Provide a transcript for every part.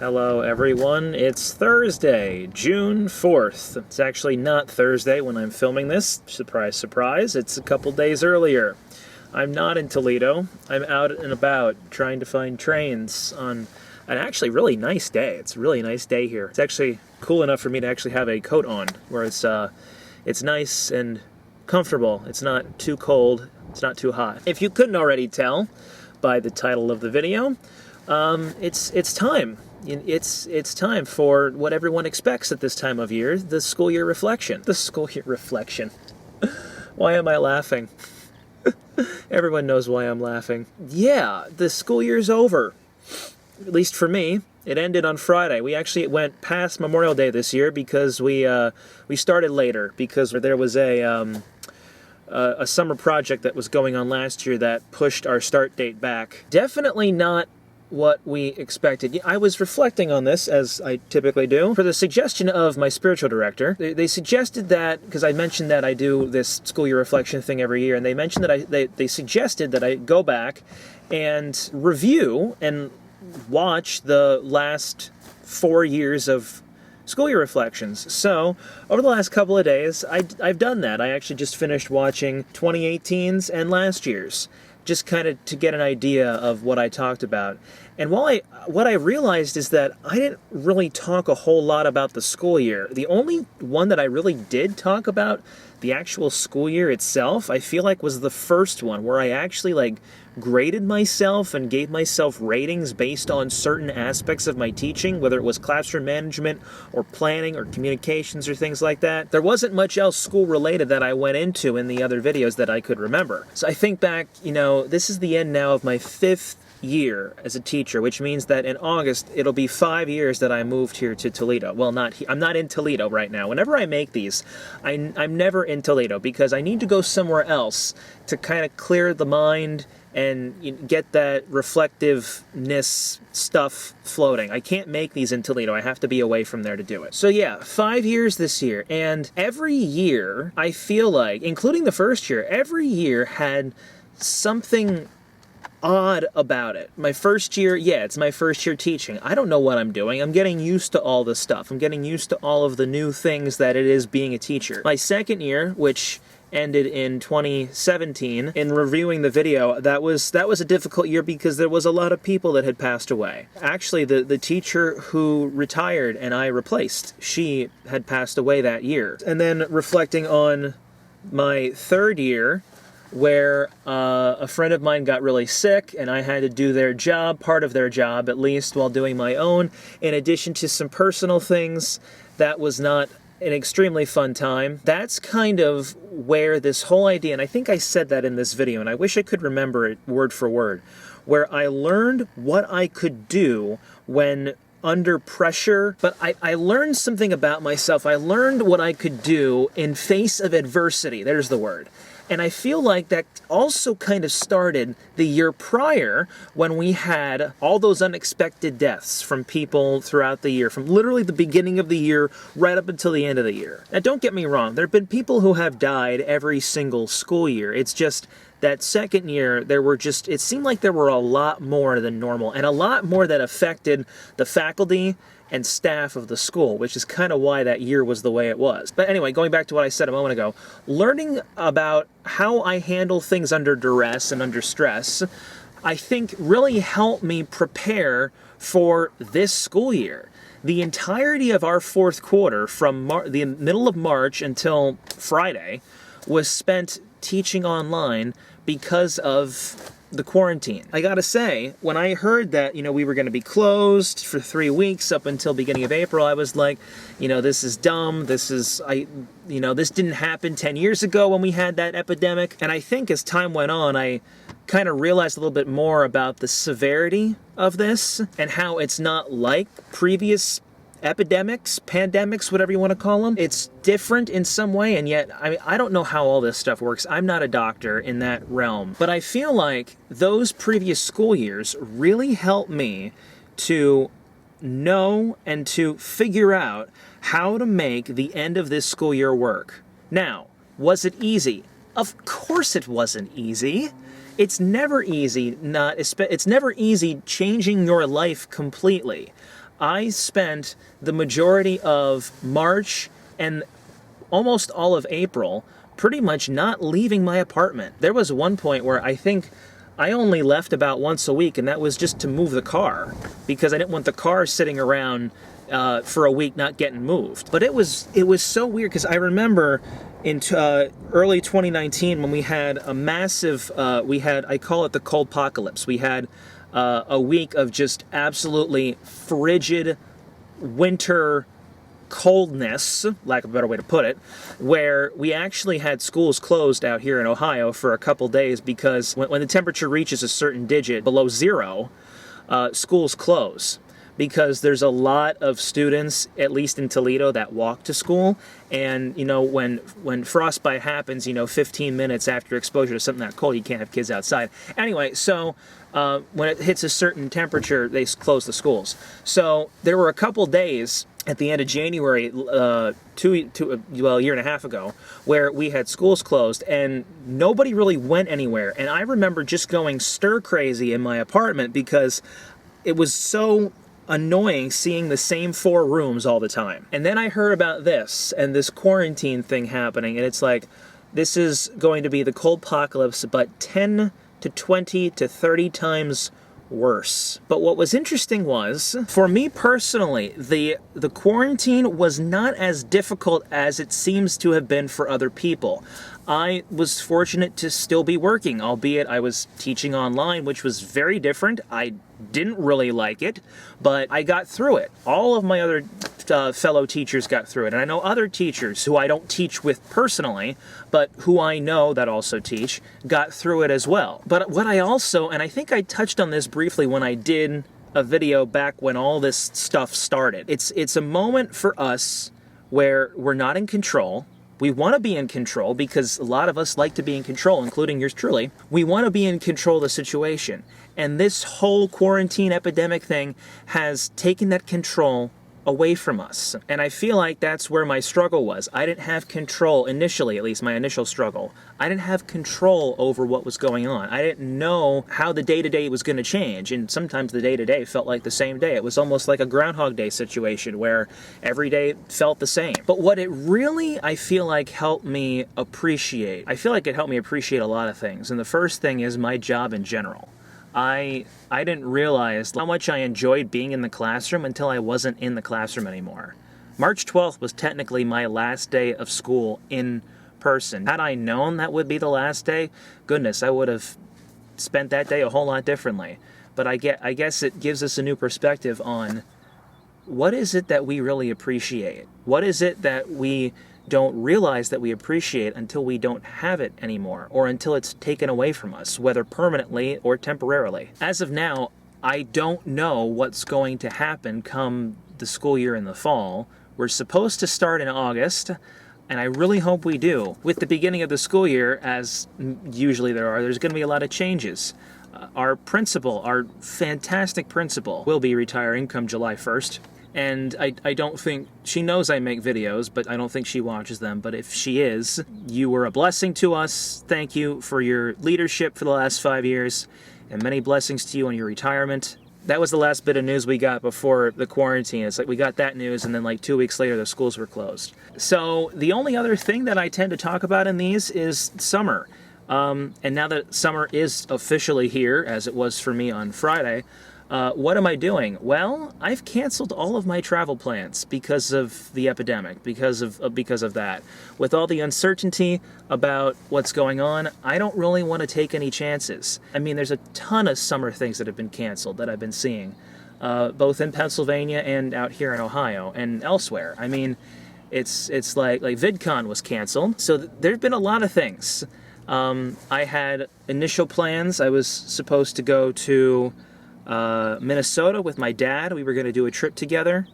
Hello everyone, it's Thursday, June 4th. It's actually not Thursday when I'm filming this. Surprise, surprise, it's a couple days earlier. I'm not in Toledo. I'm out and about trying to find trains on an actually really nice day. It's a really nice day here. It's actually cool enough for me to actually have a coat on, where it's nice and comfortable. It's not too cold, it's not too hot. If you couldn't already tell by the title of the video, it's time. It's time for what everyone expects at this time of year, the school year reflection. The school year reflection. Why am I laughing? Everyone knows why I'm laughing. Yeah, the school year's over. At least for me. It ended on Friday. We actually went past Memorial Day this year because we started later because there was a summer project that was going on last year that pushed our start date back. Definitely not what we expected. I was reflecting on this, as I typically do, for the suggestion of my spiritual director. They suggested that, because I mentioned that I do this school year reflection thing every year, and they mentioned that they suggested that I go back and review and watch the last 4 years of school year reflections. So, over the last couple of days, I've done that. I actually just finished watching 2018's and last year's, just kind of to get an idea of what I talked about. And what I realized is that I didn't really talk a whole lot about the school year. The only one that I really did talk about, the actual school year itself, I feel like was the first one, where I actually graded myself and gave myself ratings based on certain aspects of my teaching, whether it was classroom management or planning or communications or things like that. There wasn't much else school related that I went into in the other videos that I could remember. So I think back, this is the end now of my 5th year as a teacher, which means that in August it'll be 5 years that I moved here to Toledo. Well, I'm not in Toledo right now. Whenever I make these, I'm never in Toledo because I need to go somewhere else to kind of clear the mind and get that reflectiveness stuff floating. I can't make these in Toledo. I have to be away from there to do it. So yeah, 5 years this year, and every year I feel like, including the first year, every year had something odd about it. My first year, it's my first year teaching. I don't know what I'm doing. I'm getting used to all this stuff. I'm getting used to all of the new things that it is being a teacher. My second year, which ended in 2017, in reviewing the video, that was a difficult year because there was a lot of people that had passed away. Actually, the teacher who retired and I replaced, she had passed away that year. And then reflecting on my third year, where a friend of mine got really sick and I had to do their job, part of their job at least, while doing my own, in addition to some personal things. That was not an extremely fun time. That's kind of where this whole idea, and I think I said that in this video, and I wish I could remember it word for word, where I learned what I could do when under pressure, but I learned something about myself. I learned what I could do in face of adversity. There's the word. And I feel like that also kind of started the year prior when we had all those unexpected deaths from people throughout the year, from literally the beginning of the year right up until the end of the year. Now, don't get me wrong. There have been people who have died every single school year. It's just that second year, it seemed like there were a lot more than normal, and a lot more that affected the faculty and staff of the school, which is kind of why that year was the way it was. But anyway, going back to what I said a moment ago, learning about how I handle things under duress and under stress, I think really helped me prepare for this school year. The entirety of our fourth quarter, from the middle of March until Friday, was spent teaching online because of the quarantine. I gotta say, when I heard that, we were going to be closed for 3 weeks up until beginning of April, I was like, this is dumb. This didn't happen 10 years ago when we had that epidemic. And I think as time went on, I kind of realized a little bit more about the severity of this and how it's not like previous epidemics, pandemics, whatever you want to call them. It's different in some way, and yet, I don't know how all this stuff works. I'm not a doctor in that realm. But I feel like those previous school years really helped me to know and to figure out how to make the end of this school year work. Now, was it easy? Of course it wasn't easy. It's never easy changing your life completely. I spent the majority of March and almost all of April pretty much not leaving my apartment. There was one point where I think I only left about once a week, and that was just to move the car, because I didn't want the car sitting around for a week not getting moved. But it was so weird, because I remember in early 2019 when we had a massive, I call it the cold apocalypse. We had a week of just absolutely frigid winter coldness, lack of a better way to put it, where we actually had schools closed out here in Ohio for a couple days, because when the temperature reaches a certain digit below zero, schools close. Because there's a lot of students, at least in Toledo, that walk to school, and when frostbite happens, 15 minutes after exposure to something that cold, you can't have kids outside. Anyway, so when it hits a certain temperature, they close the schools. So there were a couple days at the end of January, a year and a half ago, where we had schools closed and nobody really went anywhere. And I remember just going stir crazy in my apartment because it was so annoying seeing the same 4 rooms all the time. And then I heard about this and this quarantine thing happening, and it's like, this is going to be the cold apocalypse, but 10 to 20 to 30 times worse. But what was interesting was, for me personally, the quarantine was not as difficult as it seems to have been for other people. I was fortunate to still be working, albeit I was teaching online, which was very different. I didn't really like it, but I got through it. All of my other fellow teachers got through it, and I know other teachers who I don't teach with personally, but who I know that also teach, got through it as well. But what I also, and I think I touched on this briefly when I did a video back when all this stuff started, it's a moment for us where we're not in control. We want to be in control because a lot of us like to be in control, including yours truly. We want to be in control of the situation. And this whole quarantine epidemic thing has taken that control away from us. And I feel like that's where my struggle was. I didn't have control initially, at least my initial struggle. I didn't have control over what was going on. I didn't know how the day-to-day was going to change. And sometimes the day-to-day felt like the same day. It was almost like a Groundhog Day situation where every day felt the same. But what it really, I feel like, helped me appreciate, I feel like it helped me appreciate a lot of things. And the first thing is my job in general. I didn't realize how much I enjoyed being in the classroom until I wasn't in the classroom anymore. March 12th was technically my last day of school in person. Had I known that would be the last day, goodness, I would have spent that day a whole lot differently. But I guess it gives us a new perspective on what is it that we really appreciate? What is it that we don't realize that we appreciate until we don't have it anymore, or until it's taken away from us, whether permanently or temporarily. As of now, I don't know what's going to happen come the school year in the fall. We're supposed to start in August, and I really hope we do. With the beginning of the school year, as usually there's going to be a lot of changes. Our principal, our fantastic principal, will be retiring come July 1st. And I don't think, she knows I make videos, but I don't think she watches them. But if she is, you were a blessing to us. Thank you for your leadership for the last 5 years, and many blessings to you on your retirement. That was the last bit of news we got before the quarantine. It's like we got that news, and then like 2 weeks later, the schools were closed. So the only other thing that I tend to talk about in these is summer. And now that summer is officially here, as it was for me on Friday, what am I doing? Well, I've canceled all of my travel plans because of the epidemic, because of that. With all the uncertainty about what's going on, I don't really want to take any chances. I mean, there's a ton of summer things that have been canceled that I've been seeing, both in Pennsylvania and out here in Ohio and elsewhere. I mean, it's like VidCon was canceled, so there's been a lot of things. I had initial plans. I was supposed to go to Minnesota with my dad. We were going to do a trip together.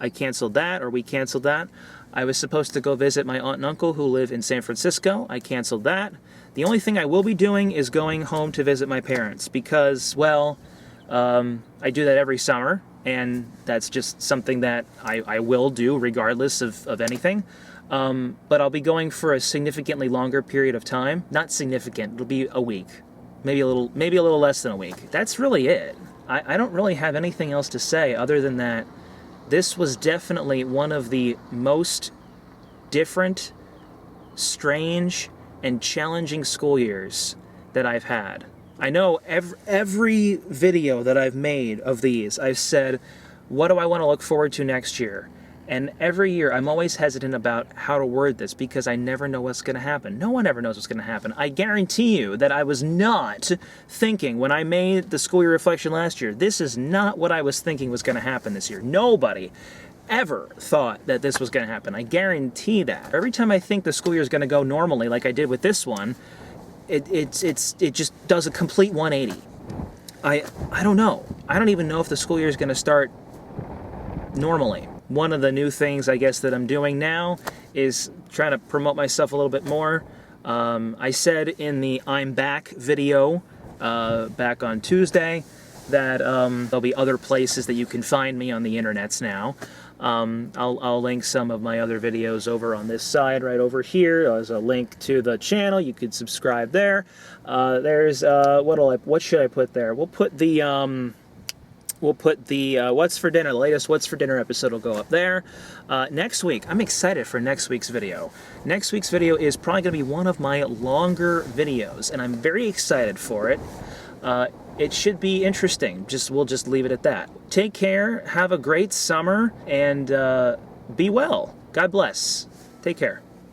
We canceled that. I was supposed to go visit my aunt and uncle who live in San Francisco. I canceled that. The only thing I will be doing is going home to visit my parents because, well, I do that every summer, and that's just something that I will do regardless of anything. But I'll be going for a significantly longer period of time. Not significant, it'll be a week. Maybe a little less than a week. That's really it. I don't really have anything else to say other than that this was definitely one of the most different, strange, and challenging school years that I've had. I know every video that I've made of these, I've said, what do I want to look forward to next year? And every year, I'm always hesitant about how to word this because I never know what's going to happen. No one ever knows what's going to happen. I guarantee you that I was not thinking when I made the school year reflection last year, this is not what I was thinking was going to happen this year. Nobody ever thought that this was going to happen. I guarantee that. Every time I think the school year is going to go normally, like I did with this one, it just does a complete 180. I don't know. I don't even know if the school year is going to start normally. One of the new things, I guess, that I'm doing now is trying to promote myself a little bit more. I said in the I'm Back video back on Tuesday that there'll be other places that you can find me on the internets now. I'll link some of my other videos over on this side right over here. There's a link to the channel. You could subscribe there. There's what should I put there? We'll put the What's for Dinner, the latest What's for Dinner episode will go up there. Next week, I'm excited for next week's video. Next week's video is probably going to be one of my longer videos, and I'm very excited for it. It should be interesting. We'll just leave it at that. Take care, have a great summer, and be well. God bless. Take care.